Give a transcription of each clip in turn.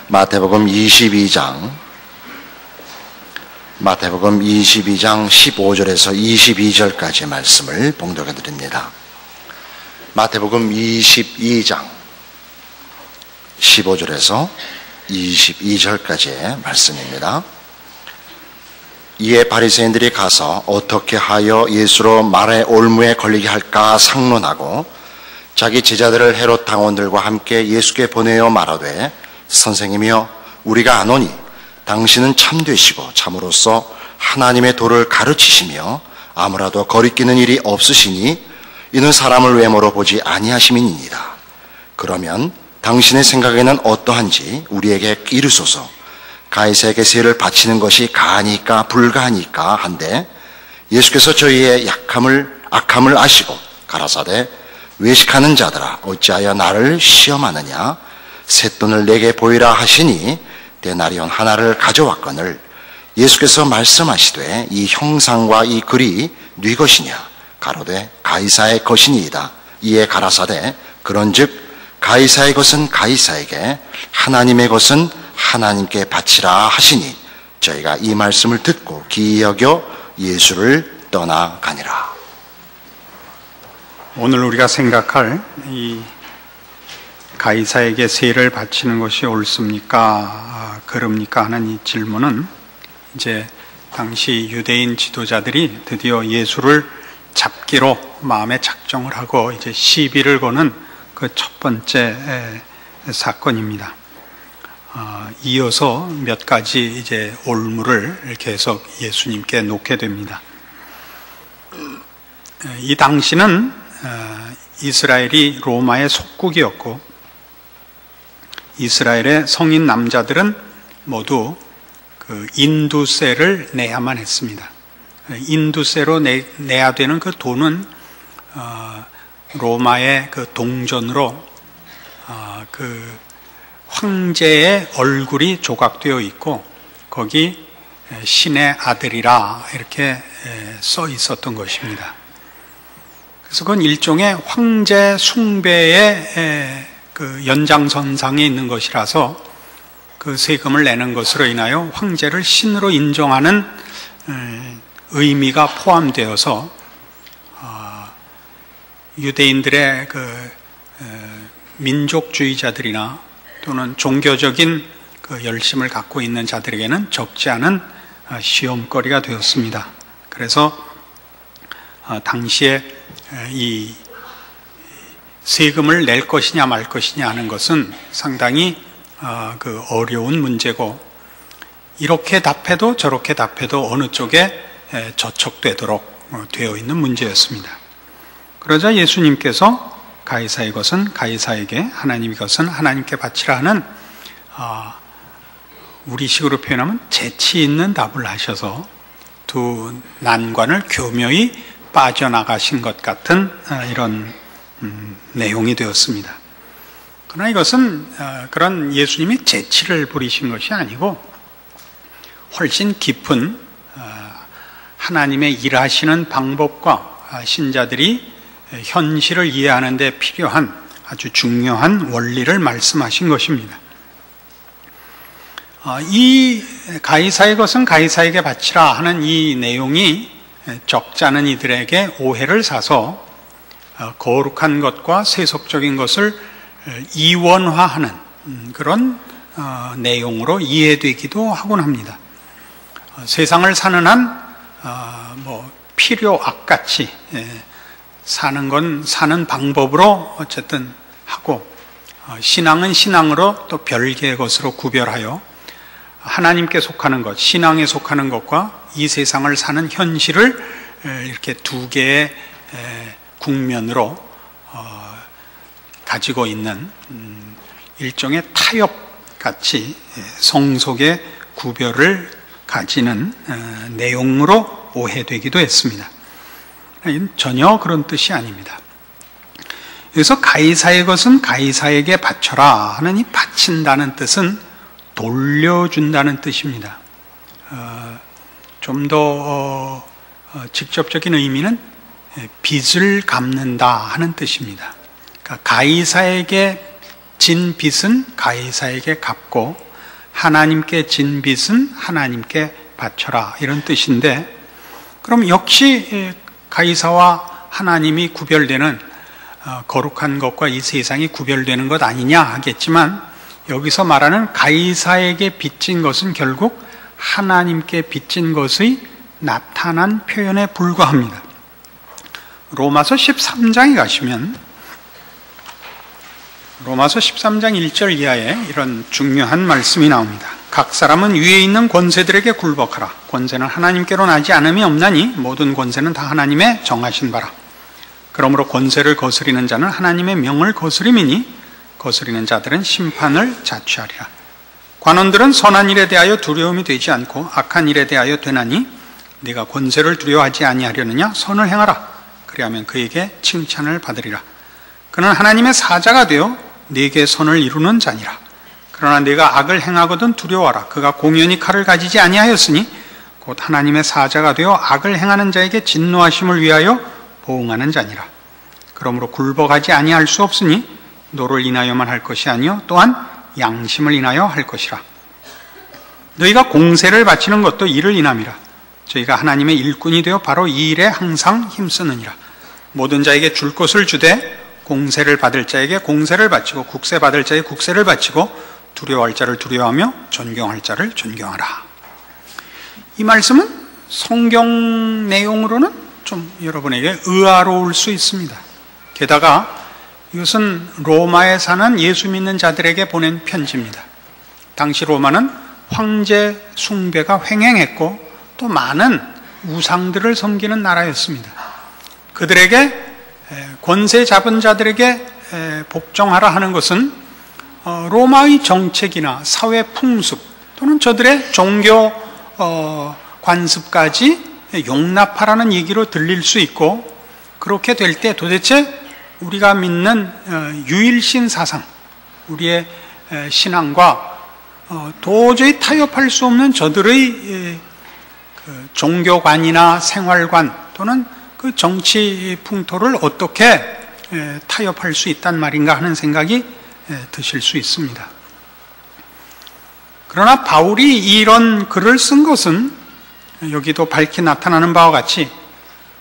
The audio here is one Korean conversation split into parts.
마태복음 22장 15절에서 22절까지 말씀을 봉독해 드립니다. 마태복음 22장 15절에서 22절까지의 말씀입니다. 이에 바리새인들이 가서 어떻게 하여 예수로 말의 올무에 걸리게 할까 상론하고 자기 제자들을 헤롯 당원들과 함께 예수께 보내어 말하되 선생님이여 우리가 아노니 당신은 참되시고 참으로서 하나님의 도를 가르치시며 아무라도 거리끼는 일이 없으시니 이는 사람을 외모로 보지 아니하심이니이다. 그러면 당신의 생각에는 어떠한지 우리에게 이르소서. 가이사에게 세를 바치는 것이 가하니까 불가하니까 한데 예수께서 저희의 악함을 아시고 가라사대 외식하는 자들아 어찌하여 나를 시험하느냐. 쇳돈을 내게 보이라 하시니 데나리온 하나를 가져왔거늘 예수께서 말씀하시되 이 형상과 이 글이 네 것이냐. 가로되 가이사의 것이니이다. 이에 가라사대 그런즉 가이사의 것은 가이사에게 하나님의 것은 하나님께 바치라 하시니 저희가 이 말씀을 듣고 기이 여겨 예수를 떠나가니라. 오늘 우리가 생각할 이 가이사에게 세를 바치는 것이 옳습니까? 그럽니까? 하는 이 질문은 이제 당시 유대인 지도자들이 드디어 예수를 잡기로 마음에 작정을 하고 이제 시비를 거는 그 첫 번째 사건입니다. 이어서 몇 가지 이제 올무를 계속 예수님께 놓게 됩니다. 이 당시는 이스라엘이 로마의 속국이었고 이스라엘의 성인 남자들은 모두 그 인두세를 내야만 했습니다. 인두세로 내야 되는 그 돈은 로마의 그 동전으로 그 황제의 얼굴이 조각되어 있고 거기 신의 아들이라 이렇게 써 있었던 것입니다. 그래서 그건 일종의 황제 숭배의 그 연장선상에 있는 것이라서 그 세금을 내는 것으로 인하여 황제를 신으로 인정하는 의미가 포함되어서 유대인들의 그 민족주의자들이나 또는 종교적인 그 열심을 갖고 있는 자들에게는 적지 않은 시험거리가 되었습니다. 그래서 당시에 이 세금을 낼 것이냐 말 것이냐 하는 것은 상당히 그 어려운 문제고 이렇게 답해도 저렇게 답해도 어느 쪽에 저촉되도록 되어 있는 문제였습니다. 그러자 예수님께서 가이사의 것은 가이사에게 하나님의 것은 하나님께 바치라 하는 우리식으로 표현하면 재치 있는 답을 하셔서 두 난관을 교묘히 빠져나가신 것 같은 이런 내용이 되었습니다. 그러나 이것은 그런 예수님이 재치를 부리신 것이 아니고 훨씬 깊은 하나님의 일하시는 방법과 신자들이 현실을 이해하는 데 필요한 아주 중요한 원리를 말씀하신 것입니다. 이 가이사의 것은 가이사에게 바치라 하는 이 내용이 적지 않은 이들에게 오해를 사서 거룩한 것과 세속적인 것을 이원화하는 그런 내용으로 이해되기도 하곤 합니다. 세상을 사는 한 필요 악같이 사는 건 사는 방법으로 어쨌든 하고 신앙은 신앙으로 또 별개의 것으로 구별하여 하나님께 속하는 것, 신앙에 속하는 것과 이 세상을 사는 현실을 이렇게 두 개의 국면으로 가지고 있는 일종의 타협같이 성속의 구별을 가지는 내용으로 오해되기도 했습니다. 전혀 그런 뜻이 아닙니다. 여기서 가이사의 것은 가이사에게 바쳐라 하는 이 바친다는 뜻은 돌려준다는 뜻입니다. 좀 더 직접적인 의미는 빚을 갚는다 하는 뜻입니다. 그러니까 가이사에게 진 빚은 가이사에게 갚고 하나님께 진 빚은 하나님께 바쳐라, 이런 뜻인데, 그럼 역시 가이사와 하나님이 구별되는, 거룩한 것과 이 세상이 구별되는 것 아니냐 하겠지만, 여기서 말하는 가이사에게 빚진 것은 결국 하나님께 빚진 것의 나타난 표현에 불과합니다. 로마서 13장에 가시면 로마서 13장 1절 이하에 이런 중요한 말씀이 나옵니다. 각 사람은 위에 있는 권세들에게 굴복하라. 권세는 하나님께로 나지 않음이 없나니 모든 권세는 다 하나님의 정하신 바라. 그러므로 권세를 거스리는 자는 하나님의 명을 거스림이니 거스리는 자들은 심판을 자취하리라. 관원들은 선한 일에 대하여 두려움이 되지 않고 악한 일에 대하여 되나니 네가 권세를 두려워하지 아니하려느냐? 선을 행하라. 그리하면 그에게 칭찬을 받으리라. 그는 하나님의 사자가 되어 네게 선을 이루는 자니라. 그러나 네가 악을 행하거든 두려워하라. 그가 공연히 칼을 가지지 아니하였으니 곧 하나님의 사자가 되어 악을 행하는 자에게 진노하심을 위하여 보응하는 자니라. 그러므로 굴복하지 아니할 수 없으니 노를 인하여만 할 것이 아니요 또한 양심을 인하여 할 것이라. 너희가 공세를 바치는 것도 이를 인함이라. 저희가 하나님의 일꾼이 되어 바로 이 일에 항상 힘쓰느니라. 모든 자에게 줄 것을 주되 공세를 받을 자에게 공세를 바치고 국세 받을 자에게 국세를 바치고 두려워할 자를 두려워하며 존경할 자를 존경하라. 이 말씀은 성경 내용으로는 좀 여러분에게 의아로울 수 있습니다. 게다가 이것은 로마에 사는 예수 믿는 자들에게 보낸 편지입니다. 당시 로마는 황제 숭배가 횡행했고 또 많은 우상들을 섬기는 나라였습니다. 그들에게 권세 잡은 자들에게 복종하라 하는 것은 로마의 정책이나 사회 풍습 또는 저들의 종교 관습까지 용납하라는 얘기로 들릴 수 있고, 그렇게 될 때 도대체 우리가 믿는 유일신 사상, 우리의 신앙과 도저히 타협할 수 없는 저들의 종교관이나 생활관 또는 그 정치 풍토를 어떻게 타협할 수 있단 말인가 하는 생각이 드실 수 있습니다. 그러나 바울이 이런 글을 쓴 것은 여기도 밝히 나타나는 바와 같이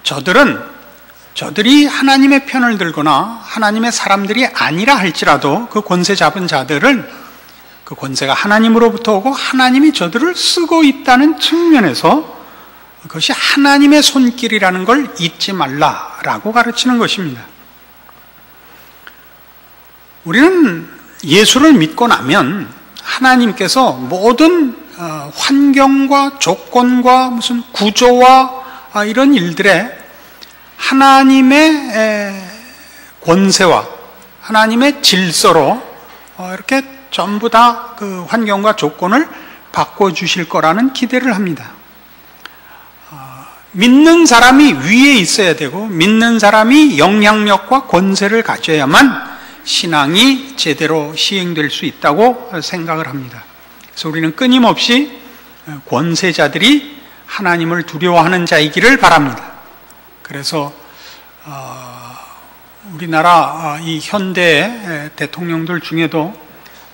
저들이 하나님의 편을 들거나 하나님의 사람들이 아니라 할지라도 그 권세 잡은 자들은 그 권세가 하나님으로부터 오고 하나님이 저들을 쓰고 있다는 측면에서 그것이 하나님의 손길이라는 걸 잊지 말라라고 가르치는 것입니다. 우리는 예수를 믿고 나면 하나님께서 모든 환경과 조건과 무슨 구조와 이런 일들에 하나님의 권세와 하나님의 질서로 이렇게 전부 다 그 환경과 조건을 바꿔주실 거라는 기대를 합니다. 믿는 사람이 위에 있어야 되고 믿는 사람이 영향력과 권세를 가져야만 신앙이 제대로 시행될 수 있다고 생각을 합니다. 그래서 우리는 끊임없이 권세자들이 하나님을 두려워하는 자이기를 바랍니다. 그래서 우리나라 이 현대 대통령들 중에도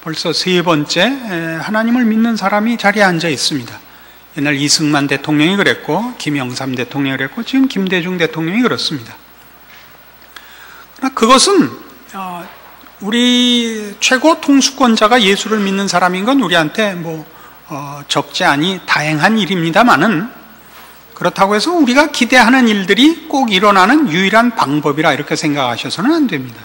벌써 3번째 하나님을 믿는 사람이 자리에 앉아 있습니다. 옛날 이승만 대통령이 그랬고 김영삼 대통령이 그랬고 지금 김대중 대통령이 그렇습니다. 그러나 그것은 우리 최고 통수권자가 예수를 믿는 사람인 건 우리한테 적지 않이 다행한 일입니다만은, 그렇다고 해서 우리가 기대하는 일들이 꼭 일어나는 유일한 방법이라 이렇게 생각하셔서는 안 됩니다.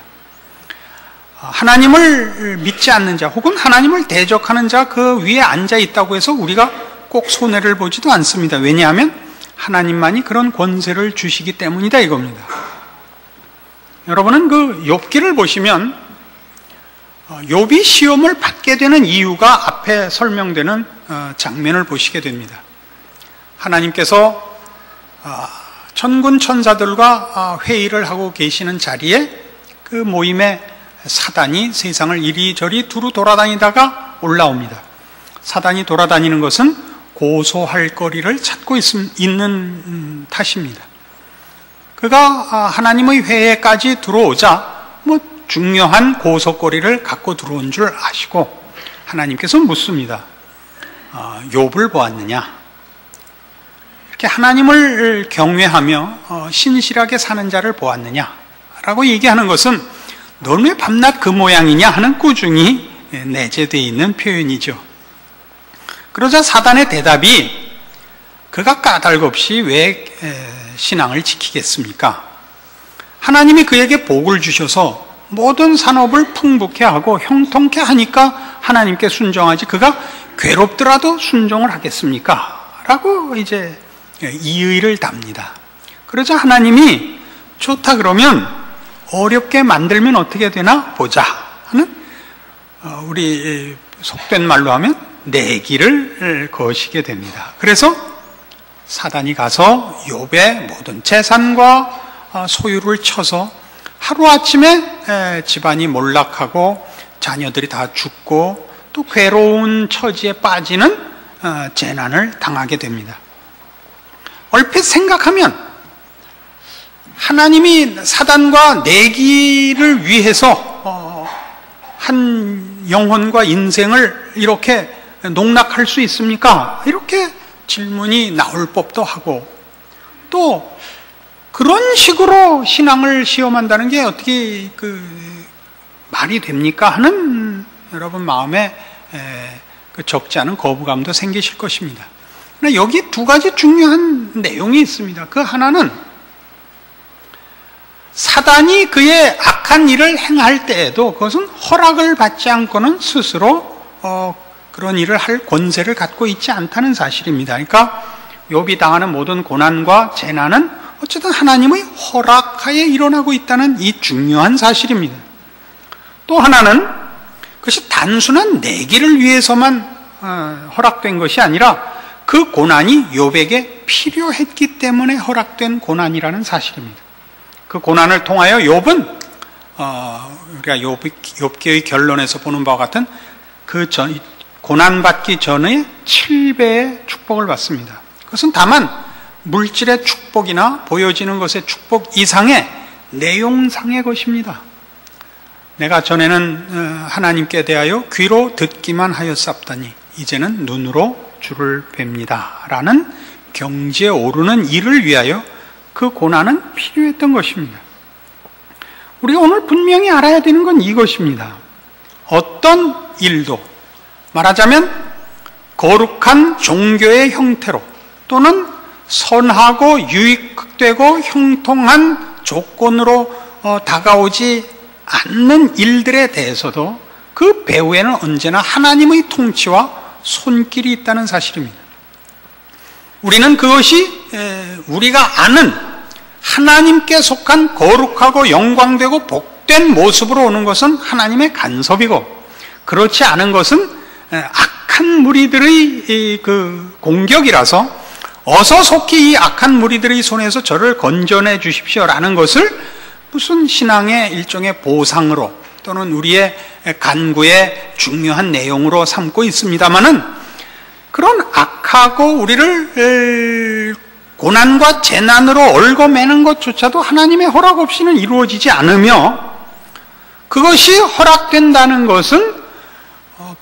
하나님을 믿지 않는 자 혹은 하나님을 대적하는 자 그 위에 앉아 있다고 해서 우리가 꼭 손해를 보지도 않습니다. 왜냐하면 하나님만이 그런 권세를 주시기 때문이다 이겁니다. 여러분은 그 욥기를 보시면 욥이 시험을 받게 되는 이유가 앞에 설명되는 장면을 보시게 됩니다. 하나님께서 천군 천사들과 회의를 하고 계시는 자리에 그 모임에 사단이 세상을 이리저리 두루 돌아다니다가 올라옵니다. 사단이 돌아다니는 것은 고소할 거리를 찾고 있는 탓입니다. 그가 하나님의 회의까지 들어오자 중요한 고소거리를 갖고 들어온 줄 아시고 하나님께서 묻습니다. 욥을 보았느냐? 이렇게 하나님을 경외하며 신실하게 사는 자를 보았느냐? 라고 얘기하는 것은 넌 왜 밤낮 그 모양이냐 하는 꾸중이 내재되어 있는 표현이죠. 그러자 사단의 대답이 그가 까닭없이 왜 신앙을 지키겠습니까? 하나님이 그에게 복을 주셔서 모든 산업을 풍부케 하고 형통케 하니까 하나님께 순종하지 그가 괴롭더라도 순종을 하겠습니까? 라고 이제 이의를 답니다. 그러자 하나님이 좋다 그러면 어렵게 만들면 어떻게 되나 보자 하는 우리 속된 말로 하면 내기를 거시게 됩니다. 그래서 사단이 가서 욥의 모든 재산과 소유를 쳐서 하루아침에 집안이 몰락하고 자녀들이 다 죽고 또 괴로운 처지에 빠지는 재난을 당하게 됩니다. 얼핏 생각하면 하나님이 사단과 내기를 위해서 한 영혼과 인생을 이렇게 농락할 수 있습니까? 이렇게 질문이 나올 법도 하고, 또 그런 식으로 신앙을 시험한다는 게 어떻게 말이 됩니까? 하는 여러분 마음에 적지 않은 거부감도 생기실 것입니다. 그러나 여기 두 가지 중요한 내용이 있습니다. 그 하나는 사단이 그의 악한 일을 행할 때에도 그것은 허락을 받지 않고는 스스로 그런 일을 할 권세를 갖고 있지 않다는 사실입니다. 그러니까 욥이 당하는 모든 고난과 재난은 어쨌든 하나님의 허락하에 일어나고 있다는 이 중요한 사실입니다. 또 하나는 그것이 단순한 내기를 위해서만 허락된 것이 아니라 그 고난이 욥에게 필요했기 때문에 허락된 고난이라는 사실입니다. 그 고난을 통하여 욥은 우리가 욥기의 결론에서 보는 바와 같은 고난받기 전에 7배의 축복을 받습니다. 그것은 다만 물질의 축복이나 보여지는 것의 축복 이상의 내용상의 것입니다. 내가 전에는 하나님께 대하여 귀로 듣기만 하였사옵더니 이제는 눈으로 주를 뵙니다 라는 경지에 오르는 일을 위하여 그 고난은 필요했던 것입니다. 우리가 오늘 분명히 알아야 되는 건 이것입니다. 어떤 일도, 말하자면 거룩한 종교의 형태로 또는 선하고 유익되고 형통한 조건으로 다가오지 않는 일들에 대해서도 그 배후에는 언제나 하나님의 통치와 손길이 있다는 사실입니다. 우리는 그것이 우리가 아는 하나님께 속한 거룩하고 영광되고 복된 모습으로 오는 것은 하나님의 간섭이고, 그렇지 않은 것은 악한 무리들의 그 공격이라서 어서 속히 이 악한 무리들의 손에서 저를 건져내 주십시오라는 것을 무슨 신앙의 일종의 보상으로 또는 우리의 간구의 중요한 내용으로 삼고 있습니다마는, 그런 악하고 우리를 고난과 재난으로 얽어매는 것조차도 하나님의 허락 없이는 이루어지지 않으며, 그것이 허락된다는 것은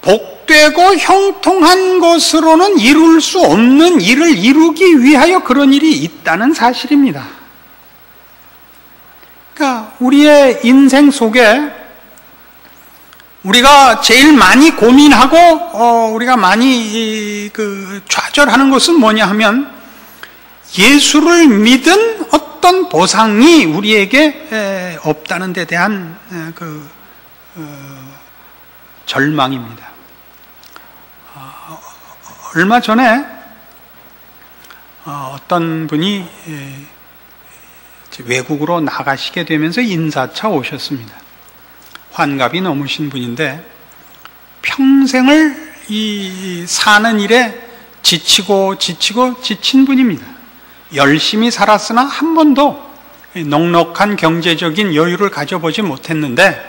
복되고 형통한 것으로는 이룰 수 없는 일을 이루기 위하여 그런 일이 있다는 사실입니다. 그러니까 우리의 인생 속에 우리가 제일 많이 고민하고 우리가 많이 좌절하는 것은 뭐냐 하면, 예수를 믿은 어떤 보상이 우리에게 없다는 데 대한 절망입니다. 얼마 전에 어떤 분이 외국으로 나가시게 되면서 인사차 오셨습니다. 환갑이 넘으신 분인데 평생을 이 사는 일에 지치고 지친 분입니다. 열심히 살았으나 한 번도 넉넉한 경제적인 여유를 가져보지 못했는데,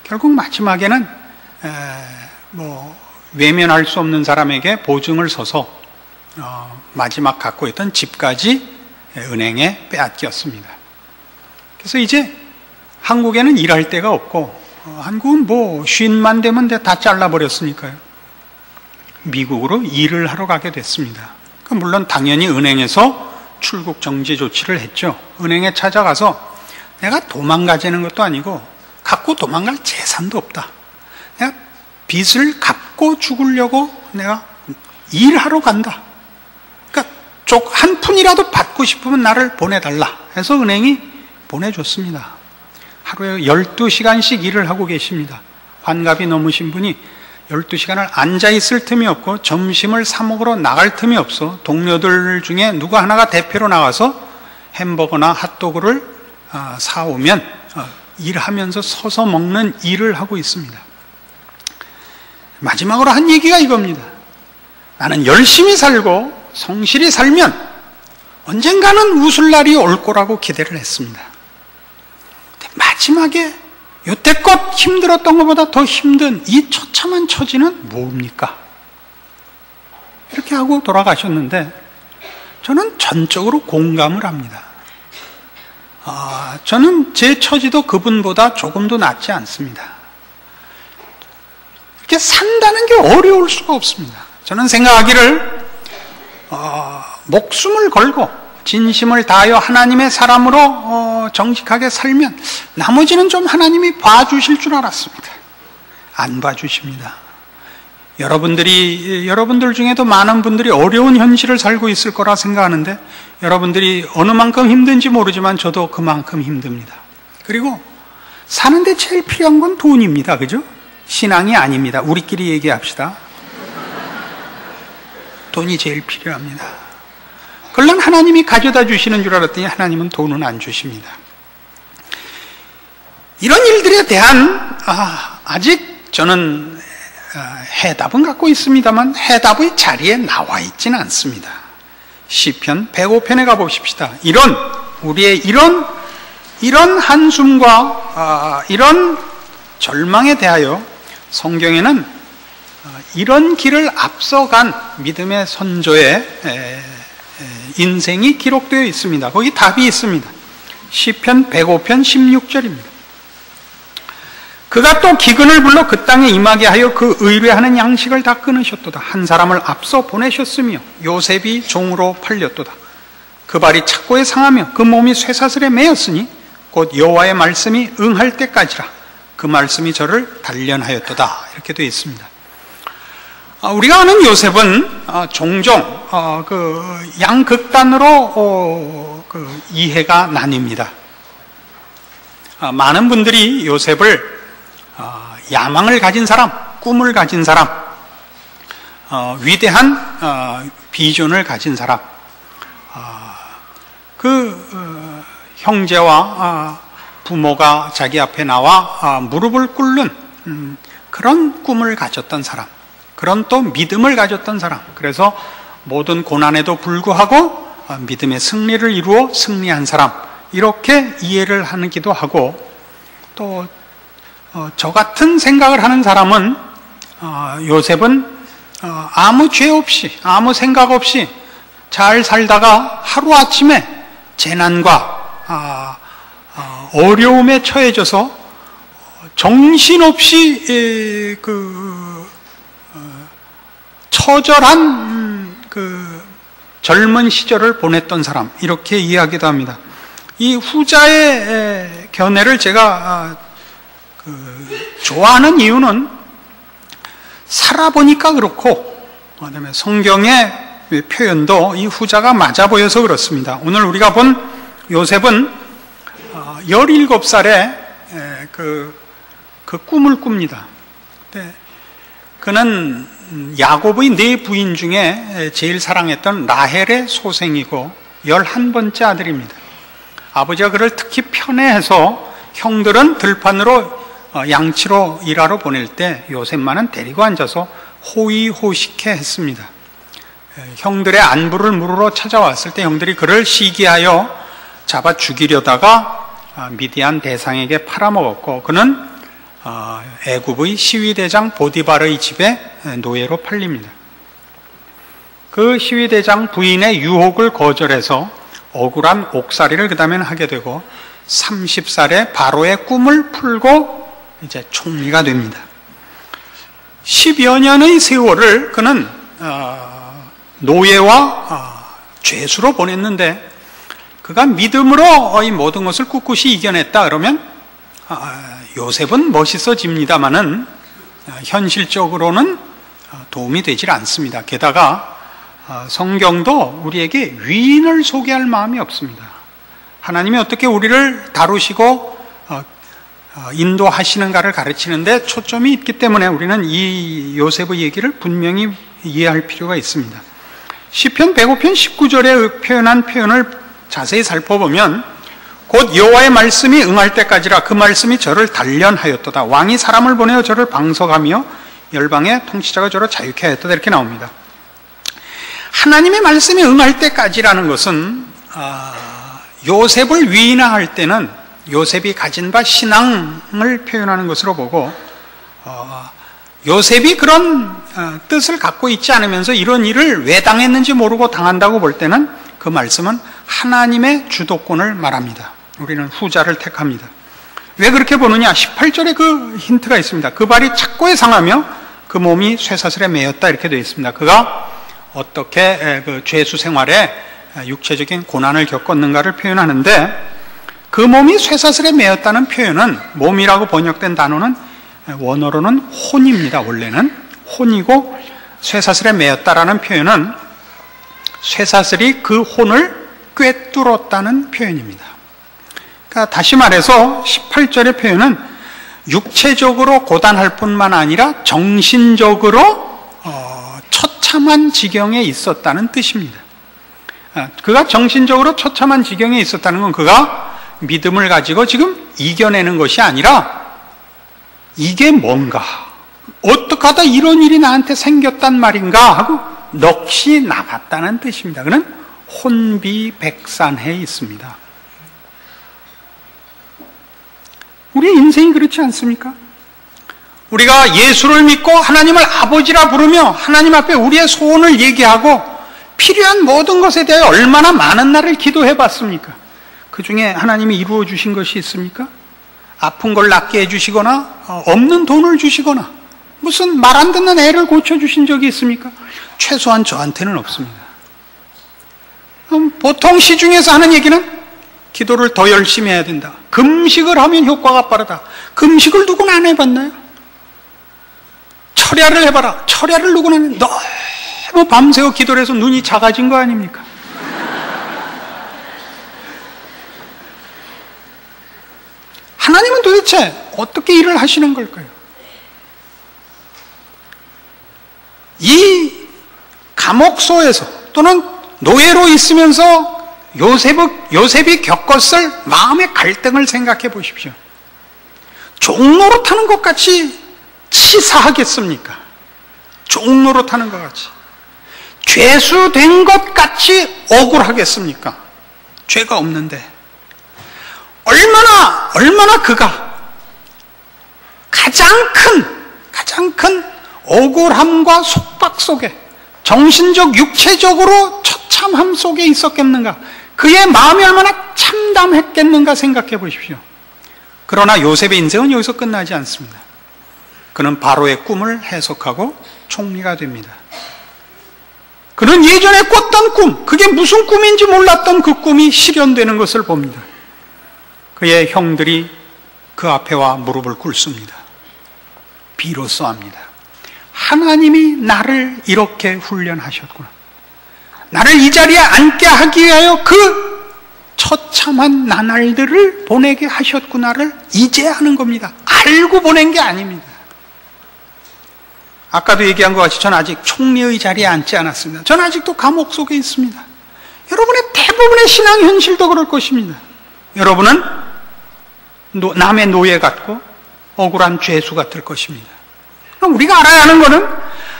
결국 마지막에는 외면할 수 없는 사람에게 보증을 서서 마지막 갖고 있던 집까지 은행에 빼앗겼습니다. 그래서 이제 한국에는 일할 데가 없고, 한국은 뭐 쉰만 되면 다 잘라버렸으니까요. 미국으로 일을 하러 가게 됐습니다. 물론 당연히 은행에서 출국 정지 조치를 했죠. 은행에 찾아가서 내가 도망가자는 것도 아니고 갖고 도망갈 재산도 없다. 내가 빚을 갚고 죽으려고 내가 일하러 간다. 그러니까 한 푼이라도 받고 싶으면 나를 보내달라 해서 은행이 보내줬습니다. 하루에 12시간씩 일을 하고 계십니다. 환갑이 넘으신 분이 12시간을 앉아있을 틈이 없고 점심을 사 먹으러 나갈 틈이 없어 동료들 중에 누구 하나가 대표로 나가서 햄버거나 핫도그를 사오면 일하면서 서서 먹는 일을 하고 있습니다. 마지막으로 한 얘기가 이겁니다. 나는 열심히 살고 성실히 살면 언젠가는 웃을 날이 올 거라고 기대를 했습니다. 마지막에 여태껏 힘들었던 것보다 더 힘든 이 처참한 처지는 뭡니까? 이렇게 하고 돌아가셨는데 저는 전적으로 공감을 합니다. 저는 제 처지도 그분보다 조금도 낫지 않습니다. 이렇게 산다는 게 어려울 수가 없습니다. 저는 생각하기를 목숨을 걸고 진심을 다하여 하나님의 사람으로 정직하게 살면 나머지는 좀 하나님이 봐주실 줄 알았습니다. 안 봐주십니다. 여러분들 중에도 많은 분들이 어려운 현실을 살고 있을 거라 생각하는데 여러분들이 어느 만큼 힘든지 모르지만 저도 그만큼 힘듭니다. 그리고 사는데 제일 필요한 건 돈입니다. 그죠? 신앙이 아닙니다. 우리끼리 얘기합시다. 돈이 제일 필요합니다. 그건 하나님이 가져다 주시는 줄 알았더니 하나님은 돈은 안 주십니다. 이런 일들에 대한 아직 저는 해답은 갖고 있습니다만 해답의 자리에 나와 있지는 않습니다. 시편 105편에 가보십시다. 우리의 이런 한숨과 이런 절망에 대하여 성경에는 이런 길을 앞서간 믿음의 선조의 인생이 기록되어 있습니다. 거기 답이 있습니다. 시편 105편 16절입니다. 그가 또 기근을 불러 그 땅에 임하게 하여 그 의뢰하는 양식을 다 끊으셨도다. 한 사람을 앞서 보내셨으며 요셉이 종으로 팔렸도다. 그 발이 착고에 상하며 그 몸이 쇠사슬에 매였으니 곧 여호와의 말씀이 응할 때까지라. 그 말씀이 저를 단련하였도다. 이렇게 되어 있습니다. 우리가 아는 요셉은 종종 양극단으로 이해가 나뉩니다. 많은 분들이 요셉을 야망을 가진 사람, 꿈을 가진 사람, 위대한 비전을 가진 사람, 형제와 부모가 자기 앞에 나와 무릎을 꿇는 그런 꿈을 가졌던 사람, 그런 또 믿음을 가졌던 사람, 그래서 모든 고난에도 불구하고 믿음의 승리를 이루어 승리한 사람, 이렇게 이해를 하기도 하고, 또 저 같은 생각을 하는 사람은 요셉은 아무 죄 없이 아무 생각 없이 잘 살다가 하루아침에 재난과 어려움에 처해져서 정신없이 처절한 젊은 시절을 보냈던 사람, 이렇게 이해하기도 합니다. 이 후자의 견해를 제가 좋아하는 이유는 살아보니까 그렇고, 그다음에 성경의 표현도 이 후자가 맞아 보여서 그렇습니다. 오늘 우리가 본 요셉은 17살에 그 꿈을 꿉니다. 그는 야곱의 4부인 중에 제일 사랑했던 라헬의 소생이고 11번째 아들입니다. 아버지가 그를 특히 편애해서 형들은 들판으로 양치로 일하러 보낼 때 요셉만은 데리고 앉아서 호의호식해 했습니다. 형들의 안부를 물으러 찾아왔을 때 형들이 그를 시기하여 잡아 죽이려다가 미디안 대상에게 팔아먹었고, 그는 애굽의 시위대장 보디발의 집에 노예로 팔립니다. 그 시위대장 부인의 유혹을 거절해서 억울한 옥살이를 그 다음에는 하게 되고 30살에 바로의 꿈을 풀고 이제 총리가 됩니다. 10여 년의 세월을 그는 노예와 죄수로 보냈는데, 그가 믿음으로 이 모든 것을 꿋꿋이 이겨냈다 그러면 요셉은 멋있어집니다마는 현실적으로는 도움이 되질 않습니다. 게다가 성경도 우리에게 위인을 소개할 마음이 없습니다. 하나님이 어떻게 우리를 다루시고 인도하시는가를 가르치는데 초점이 있기 때문에 우리는 이 요셉의 얘기를 분명히 이해할 필요가 있습니다. 시편 105편 19절에 표현한 표현을 자세히 살펴보면 곧 여호와의 말씀이 응할 때까지라 그 말씀이 저를 단련하였도다. 왕이 사람을 보내어 저를 방석하며 열방의 통치자가 저를 자유케 하였도다. 이렇게 나옵니다. 하나님의 말씀이 응할 때까지라는 것은 요셉을 위인화할 때는 요셉이 가진 바 신앙을 표현하는 것으로 보고, 요셉이 그런 뜻을 갖고 있지 않으면서 이런 일을 왜 당했는지 모르고 당한다고 볼 때는 그 말씀은 하나님의 주도권을 말합니다. 우리는 후자를 택합니다. 왜 그렇게 보느냐? 18절에 그 힌트가 있습니다. 그 발이 착고에 상하며 그 몸이 쇠사슬에 매였다, 이렇게 되어 있습니다. 그가 어떻게 그 죄수 생활에 육체적인 고난을 겪었는가를 표현하는데, 그 몸이 쇠사슬에 매였다는 표현은, 몸이라고 번역된 단어는 원어로는 혼입니다. 원래는 혼이고, 쇠사슬에 매였다라는 표현은 쇠사슬이 그 혼을 꿰뚫었다는 표현입니다. 그러니까 다시 말해서 18절의 표현은 육체적으로 고단할 뿐만 아니라 정신적으로 처참한 지경에 있었다는 뜻입니다. 그가 정신적으로 처참한 지경에 있었다는 건 그가 믿음을 가지고 지금 이겨내는 것이 아니라 이게 뭔가, 어떻게 하다 이런 일이 나한테 생겼단 말인가 하고 넋이 나갔다는 뜻입니다. 그는 혼비백산해 있습니다. 우리의 인생이 그렇지 않습니까? 우리가 예수를 믿고 하나님을 아버지라 부르며 하나님 앞에 우리의 소원을 얘기하고 필요한 모든 것에 대해 얼마나 많은 날을 기도해 봤습니까? 그 중에 하나님이 이루어 주신 것이 있습니까? 아픈 걸 낫게 해주시거나 없는 돈을 주시거나 무슨 말 안 듣는 애를 고쳐주신 적이 있습니까? 최소한 저한테는 없습니다. 보통 시중에서 하는 얘기는 기도를 더 열심히 해야 된다. 금식을 하면 효과가 빠르다. 금식을 누구나 안 해봤나요? 철야를 해봐라. 철야를 누구나 안 해. 너무 밤새워 기도를 해서 눈이 작아진 거 아닙니까? 하나님은 도대체 어떻게 일을 하시는 걸까요? 이 감옥소에서 또는 노예로 있으면서 요셉이 겪었을 마음의 갈등을 생각해 보십시오. 종노릇하는 것 같이 치사하겠습니까? 종노릇하는 것 같이. 죄수된 것 같이 억울하겠습니까? 죄가 없는데. 얼마나 그가 가장 큰 억울함과 속박 속에, 정신적, 육체적으로 처참함 속에 있었겠는가? 그의 마음이 얼마나 참담했겠는가 생각해 보십시오. 그러나 요셉의 인생은 여기서 끝나지 않습니다. 그는 바로의 꿈을 해석하고 총리가 됩니다. 그는 예전에 꿨던 꿈, 그게 무슨 꿈인지 몰랐던 그 꿈이 실현되는 것을 봅니다. 그의 형들이 그 앞에 와 무릎을 꿇습니다. 비로소 합니다. 하나님이 나를 이렇게 훈련하셨구나. 나를 이 자리에 앉게 하기 위하여 그 처참한 나날들을 보내게 하셨구나를 이제 하는 겁니다. 알고 보낸 게 아닙니다. 아까도 얘기한 것 같이 전 아직 총리의 자리에 앉지 않았습니다. 전 아직도 감옥 속에 있습니다. 여러분의 대부분의 신앙 현실도 그럴 것입니다. 여러분은 남의 노예 같고 억울한 죄수 같을 것입니다. 우리가 알아야 하는 것은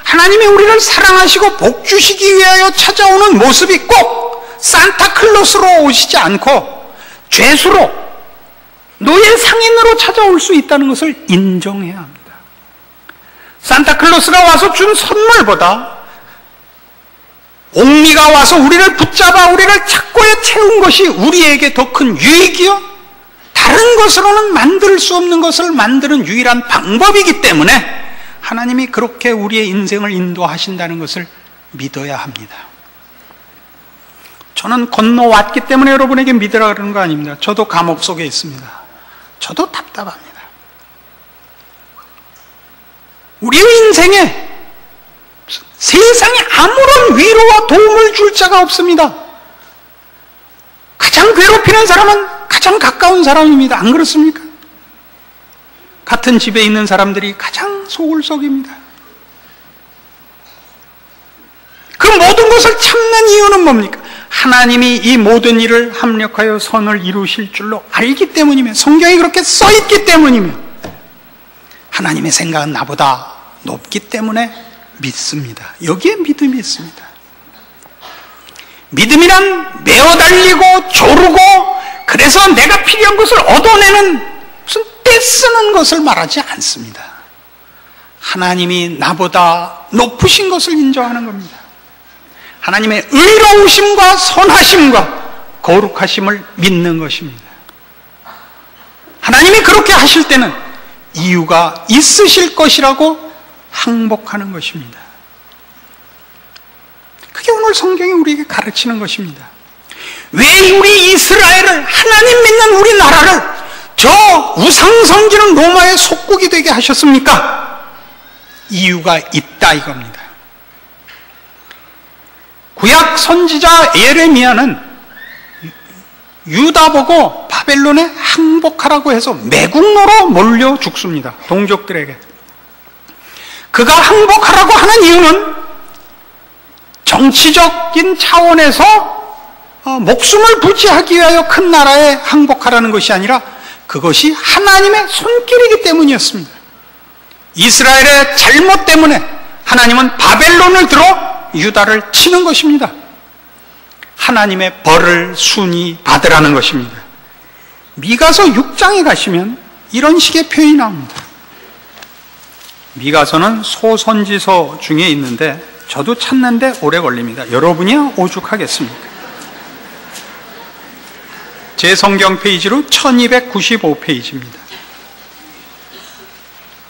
하나님이 우리를 사랑하시고 복 주시기 위하여 찾아오는 모습이 꼭 산타클로스로 오시지 않고 죄수로, 노예 상인으로 찾아올 수 있다는 것을 인정해야 합니다. 산타클로스가 와서 준 선물보다 옥리가 와서 우리를 붙잡아 우리를 착고에 채운 것이 우리에게 더 큰 유익이요, 다른 것으로는 만들 수 없는 것을 만드는 유일한 방법이기 때문에 하나님이 그렇게 우리의 인생을 인도하신다는 것을 믿어야 합니다. 저는 건너왔기 때문에 여러분에게 믿으라 그러는 거 아닙니다. 저도 감옥 속에 있습니다. 저도 답답합니다. 우리의 인생에 세상에 아무런 위로와 도움을 줄 자가 없습니다. 가장 괴롭히는 사람은 가장 가까운 사람입니다. 안 그렇습니까? 같은 집에 있는 사람들이 가장 속을 썩입니다. 그 모든 것을 참는 이유는 뭡니까? 하나님이 이 모든 일을 합력하여 선을 이루실 줄로 알기 때문이며, 성경이 그렇게 써있기 때문이며, 하나님의 생각은 나보다 높기 때문에 믿습니다. 여기에 믿음이 있습니다. 믿음이란 메어 달리고 조르고 그래서 내가 필요한 것을 얻어내는 무슨 떼쓰는 것을 말하지 않습니다. 하나님이 나보다 높으신 것을 인정하는 겁니다. 하나님의 의로우심과 선하심과 거룩하심을 믿는 것입니다. 하나님이 그렇게 하실 때는 이유가 있으실 것이라고 항복하는 것입니다. 그게 오늘 성경이 우리에게 가르치는 것입니다. 왜 우리 이스라엘을, 하나님 믿는 우리나라를 저 우상 섬기는 로마의 속국이 되게 하셨습니까? 이유가 있다 이겁니다. 구약 선지자 예레미야는 유다 보고 바벨론에 항복하라고 해서 매국노로 몰려 죽습니다. 동족들에게. 그가 항복하라고 하는 이유는 정치적인 차원에서 목숨을 부지하기 위하여 큰 나라에 항복하라는 것이 아니라 그것이 하나님의 손길이기 때문이었습니다. 이스라엘의 잘못 때문에 하나님은 바벨론을 들어 유다를 치는 것입니다. 하나님의 벌을 순히 받으라는 것입니다. 미가서 6장에 가시면 이런 식의 표현이 나옵니다. 미가서는 소선지서 중에 있는데 저도 찾는데 오래 걸립니다. 여러분이야 오죽하겠습니까? 제 성경 페이지로 1295페이지입니다.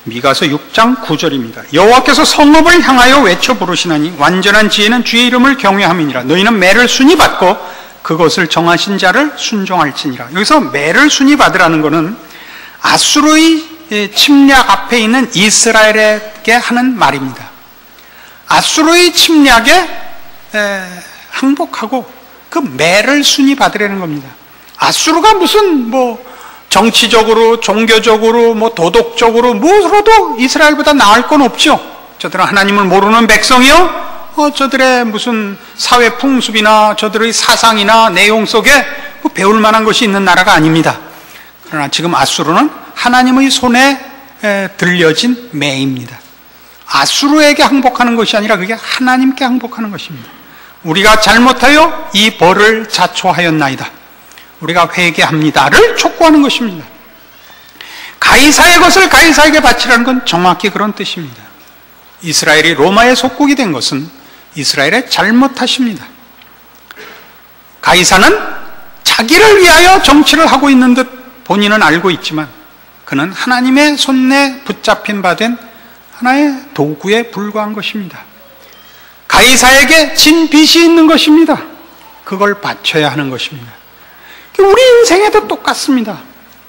미가서 6장 9절입니다. 여호와께서 성읍을 향하여 외쳐 부르시나니 완전한 지혜는 주의 이름을 경외함이니라. 너희는 매를 순히 받고 그것을 정하신 자를 순종할지니라. 여기서 매를 순히 받으라는 것은 아수르의 침략 앞에 있는 이스라엘에게 하는 말입니다. 아수르의 침략에 항복하고 그 매를 순히 받으라는 겁니다. 아수르가 무슨 정치적으로, 종교적으로, 도덕적으로 무엇으로도 이스라엘보다 나을 건 없죠. 저들은 하나님을 모르는 백성이요, 저들의 무슨 사회 풍습이나 저들의 사상이나 내용 속에 배울 만한 것이 있는 나라가 아닙니다. 그러나 지금 아수르는 하나님의 손에 들려진 매입니다. 아수르에게 항복하는 것이 아니라 그게 하나님께 항복하는 것입니다. 우리가 잘못하여 이 벌을 자초하였나이다, 우리가 회개합니다를 촉구하는 것입니다. 가이사의 것을 가이사에게 바치라는 건 정확히 그런 뜻입니다. 이스라엘이 로마의 속국이 된 것은 이스라엘의 잘못 탓입니다. 가이사는 자기를 위하여 정치를 하고 있는 듯 본인은 알고 있지만 그는 하나님의 손에 붙잡힌 바 된 하나의 도구에 불과한 것입니다. 가이사에게 진 빚이 있는 것입니다. 그걸 바쳐야 하는 것입니다. 우리 인생에도 똑같습니다.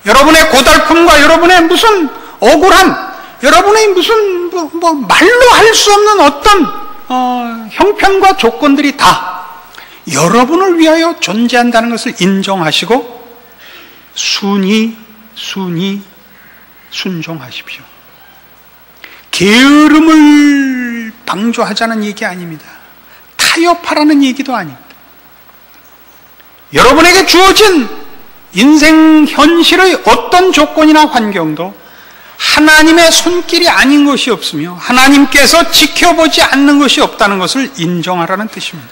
여러분의 고달픔과 여러분의 무슨 억울함, 여러분의 무슨 말로 할 수 없는 어떤 형편과 조건들이 다 여러분을 위하여 존재한다는 것을 인정하시고 순히 순종하십시오. 게으름을 방조하자는 얘기 아닙니다. 타협하라는 얘기도 아닙니다. 여러분에게 주어진 인생 현실의 어떤 조건이나 환경도 하나님의 손길이 아닌 것이 없으며 하나님께서 지켜보지 않는 것이 없다는 것을 인정하라는 뜻입니다.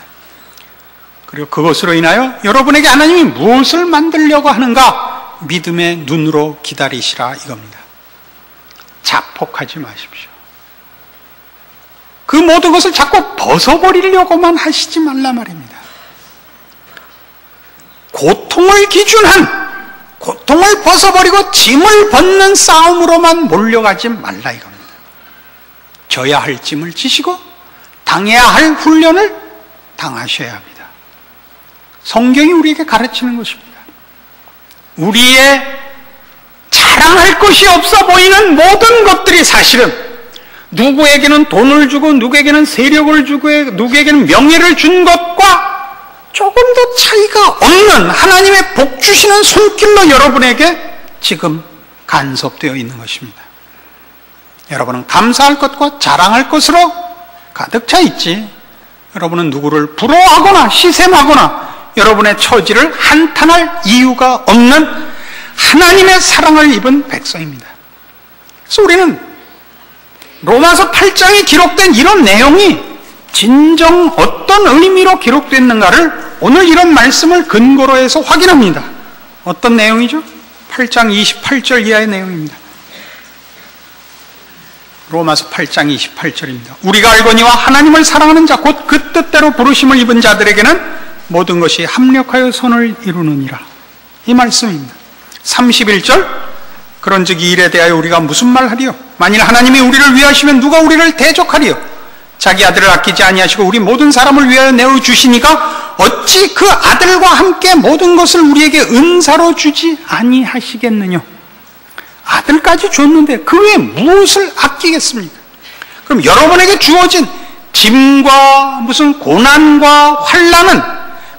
그리고 그것으로 인하여 여러분에게 하나님이 무엇을 만들려고 하는가 믿음의 눈으로 기다리시라 이겁니다. 자폭하지 마십시오. 그 모든 것을 자꾸 벗어버리려고만 하시지 말라 말입니다. 고통을 기준한, 고통을 벗어버리고 짐을 벗는 싸움으로만 몰려가지 말라 이겁니다. 져야 할 짐을 지시고 당해야 할 훈련을 당하셔야 합니다. 성경이 우리에게 가르치는 것입니다. 우리의 자랑할 것이 없어 보이는 모든 것들이 사실은 누구에게는 돈을 주고 누구에게는 세력을 주고 누구에게는 명예를 준 것과 조금 더 차이가 없는 하나님의 복 주시는 손길로 여러분에게 지금 간섭되어 있는 것입니다. 여러분은 감사할 것과 자랑할 것으로 가득 차 있지, 여러분은 누구를 부러워하거나 시샘하거나 여러분의 처지를 한탄할 이유가 없는 하나님의 사랑을 입은 백성입니다. 그래서 우리는 로마서 8장에 기록된 이런 내용이 진정 어떤 의미로 기록됐는가를 오늘 이런 말씀을 근거로 해서 확인합니다. 어떤 내용이죠? 8장 28절 이하의 내용입니다. 로마서 8장 28절입니다. 우리가 알거니와 하나님을 사랑하는 자 곧 그 뜻대로 부르심을 입은 자들에게는 모든 것이 합력하여 선을 이루느니라. 이 말씀입니다. 31절, 그런즉 이 일에 대하여 우리가 무슨 말하리요? 만일 하나님이 우리를 위하시면 누가 우리를 대적하리요? 자기 아들을 아끼지 아니하시고 우리 모든 사람을 위하여 내어주시니까 어찌 그 아들과 함께 모든 것을 우리에게 은사로 주지 아니하시겠느냐? 아들까지 줬는데 그 외에 무엇을 아끼겠습니까? 그럼 여러분에게 주어진 짐과 무슨 고난과 환난은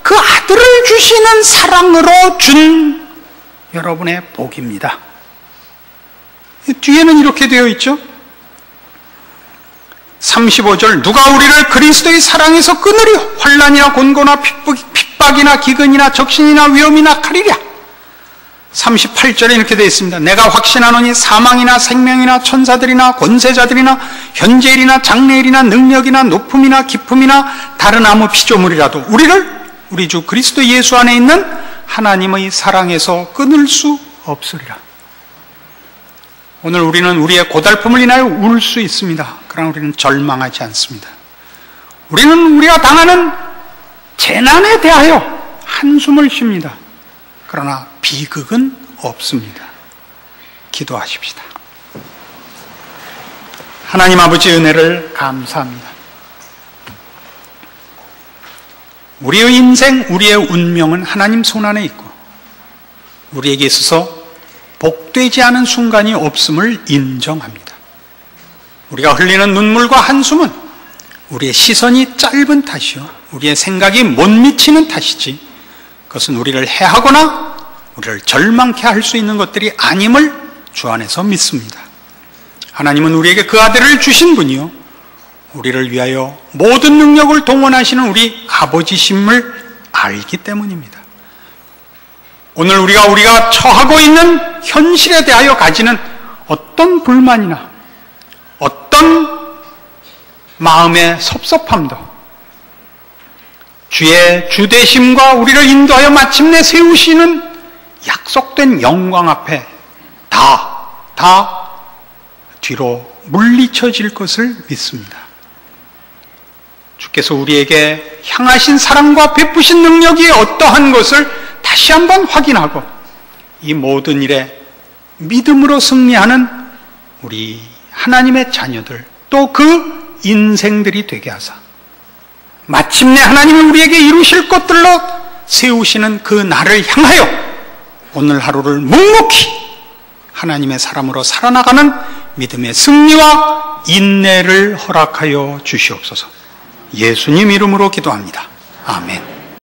그 아들을 주시는 사랑으로 준 여러분의 복입니다. 뒤에는 이렇게 되어 있죠. 35절, 누가 우리를 그리스도의 사랑에서 끊으려? 환난이나 곤고나 핍박이나 기근이나 적신이나 위험이나 칼이랴. 38절에 이렇게 되어 있습니다. 내가 확신하노니 사망이나 생명이나 천사들이나 권세자들이나 현재일이나 장래일이나 능력이나 높음이나 깊음이나 다른 아무 피조물이라도 우리를 우리 주 그리스도 예수 안에 있는 하나님의 사랑에서 끊을 수 없으리라. 오늘 우리는 우리의 고달픔을 인하여 울 수 있습니다. 그러나 우리는 절망하지 않습니다. 우리는 우리가 당하는 재난에 대하여 한숨을 쉽니다. 그러나 비극은 없습니다. 기도하십시다. 하나님 아버지 은혜를 감사합니다. 우리의 인생, 우리의 운명은 하나님 손안에 있고 우리에게 있어서 복되지 않은 순간이 없음을 인정합니다. 우리가 흘리는 눈물과 한숨은 우리의 시선이 짧은 탓이요, 우리의 생각이 못 미치는 탓이지 그것은 우리를 해하거나 우리를 절망케 할 수 있는 것들이 아님을 주 안에서 믿습니다. 하나님은 우리에게 그 아들을 주신 분이요, 우리를 위하여 모든 능력을 동원하시는 우리 아버지심을 알기 때문입니다. 오늘 우리가 처하고 있는 현실에 대하여 가지는 어떤 불만이나 어떤 마음의 섭섭함도 주의 주대심과 우리를 인도하여 마침내 세우시는 약속된 영광 앞에 다 뒤로 물리쳐질 것을 믿습니다. 주께서 우리에게 향하신 사랑과 베푸신 능력이 어떠한 것을 다시 한번 확인하고 이 모든 일에 믿음으로 승리하는 우리 하나님의 자녀들, 또 그 인생들이 되게 하사 마침내 하나님이 우리에게 이루실 것들로 세우시는 그 날을 향하여 오늘 하루를 묵묵히 하나님의 사람으로 살아나가는 믿음의 승리와 인내를 허락하여 주시옵소서. 예수님 이름으로 기도합니다. 아멘.